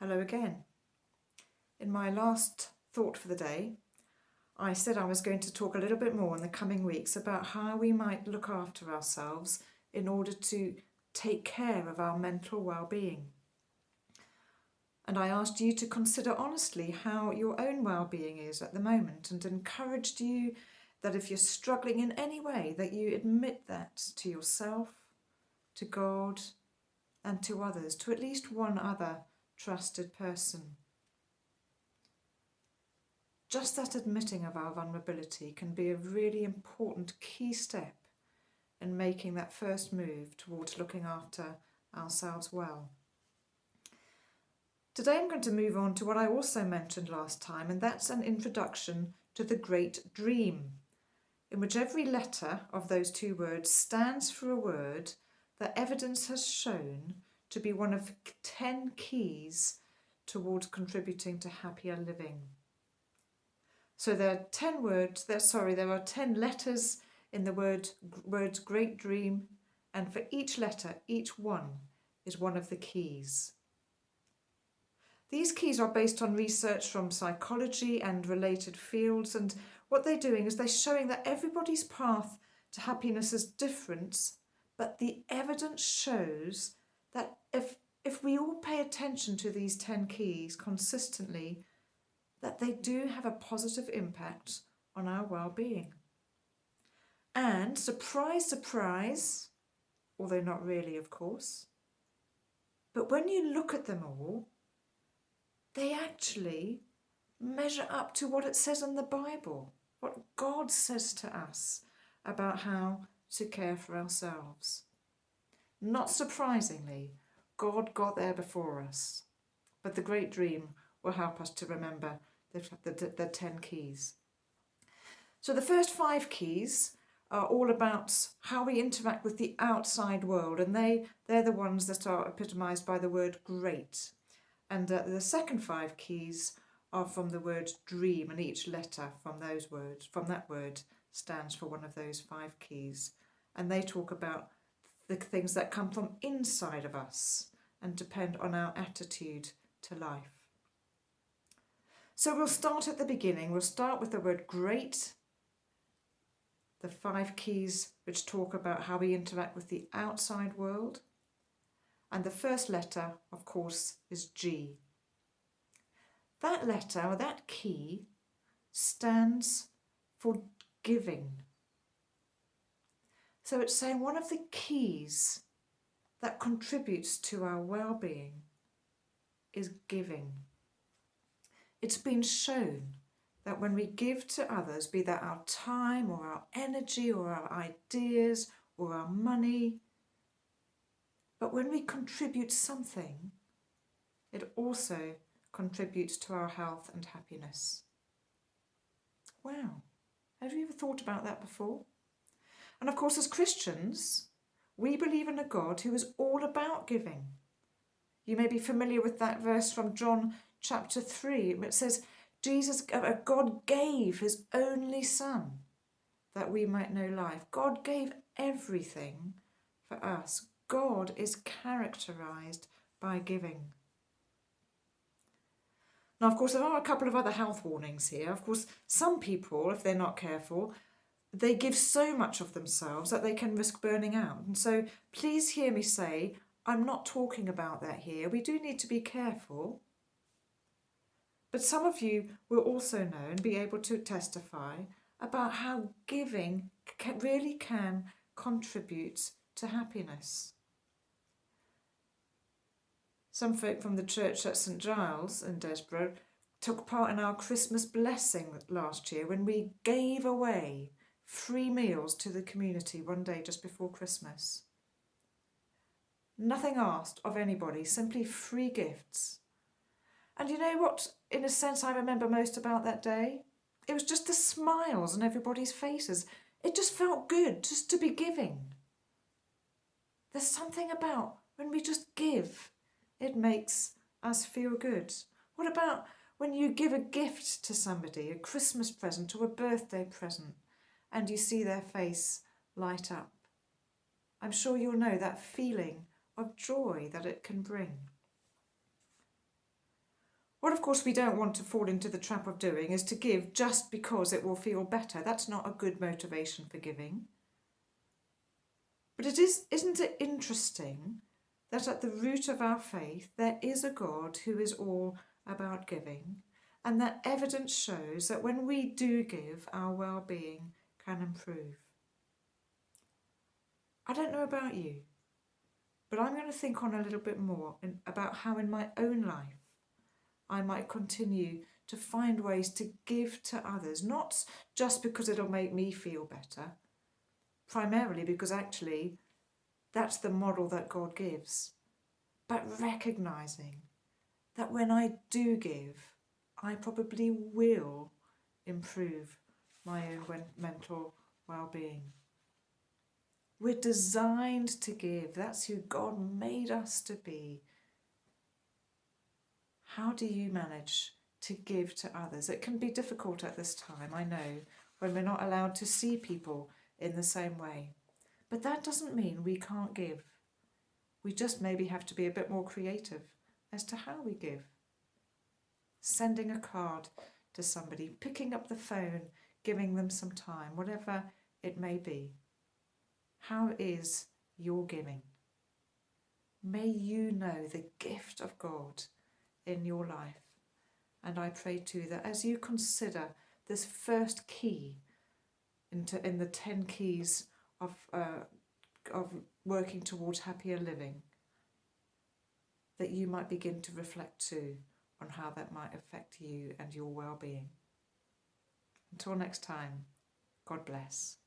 Hello again. In my last thought for the day, I said I was going to talk a little bit more in the coming weeks about how we might look after ourselves in order to take care of our mental well-being. And I asked you to consider honestly how your own well-being is at the moment, and encouraged you that if you're struggling in any way, that you admit that to yourself, to God, and to others, to at least one other trusted person. Just that admitting of our vulnerability can be a really important key step in making that first move towards looking after ourselves well. Today I'm going to move on to what I also mentioned last time, and that's an introduction to the great dream, in which every letter of those two words stands for a word that evidence has shown to be one of 10 keys towards contributing to happier living. So there are 10 letters in the words great dream, and for each letter, each one is one of the keys. These keys are based on research from psychology and related fields, and what they're doing is they're showing that everybody's path to happiness is different, but the evidence shows that if we all pay attention to these 10 keys consistently, that they do have a positive impact on our well-being. And surprise, surprise, although not really, of course, but when you look at them all, they actually measure up to what it says in the Bible, what God says to us about how to care for ourselves. Not surprisingly, God got there before us, but the great dream will help us to remember the 10 keys. So the first 5 keys are all about how we interact with the outside world, and they're the ones that are epitomised by the word great. And the second 5 keys are from the word dream, and each letter from that word stands for one of those 5 keys. And they talk about the things that come from inside of us and depend on our attitude to life. So we'll start at the beginning. We'll start with the word great, the 5 keys which talk about how we interact with the outside world. And the first letter, of course, is G. That letter, or that key, stands for giving. So it's saying one of the keys that contributes to our well-being is giving. It's been shown that when we give to others, be that our time or our energy or our ideas or our money, but when we contribute something, it also contributes to our health and happiness. Wow, have you ever thought about that before? And of course, as Christians, we believe in a God who is all about giving. You may be familiar with that verse from John chapter 3. It says, God gave his only Son that we might know life. God gave everything for us. God is characterised by giving. Now, of course, there are a couple of other health warnings here. Of course, some people, if they're not careful, they give so much of themselves that they can risk burning out. And so please hear me say, I'm not talking about that here. We do need to be careful. But some of you will also know and be able to testify about how giving really can contribute to happiness. Some folk from the church at St Giles in Desborough took part in our Christmas blessing last year when we gave away free meals to the community one day just before Christmas. Nothing asked of anybody, simply free gifts. And you know what, in a sense, I remember most about that day? It was just the smiles on everybody's faces. It just felt good just to be giving. There's something about when we just give, it makes us feel good. What about when you give a gift to somebody, a Christmas present or a birthday present, and you see their face light up? I'm sure you'll know that feeling of joy that it can bring. What, of course, we don't want to fall into the trap of doing is to give just because it will feel better. That's not a good motivation for giving. But isn't it interesting that at the root of our faith there is a God who is all about giving, and that evidence shows that when we do give, our well-being can improve. I don't know about you, but I'm going to think on a little bit more about how in my own life I might continue to find ways to give to others, not just because it'll make me feel better, primarily because actually that's the model that God gives, but recognising that when I do give, I probably will improve my own mental well-being. We're designed to give. That's who God made us to be. How do you manage to give to others? It can be difficult at this time, I know, when we're not allowed to see people in the same way. But that doesn't mean we can't give. We just maybe have to be a bit more creative as to how we give. Sending a card to somebody, picking up the phone, giving them some time, whatever it may be. How is your giving? May you know the gift of God in your life. And I pray too that as you consider this first key in the 10 keys of working towards happier living, that you might begin to reflect too on how that might affect you and your well-being. Until next time, God bless.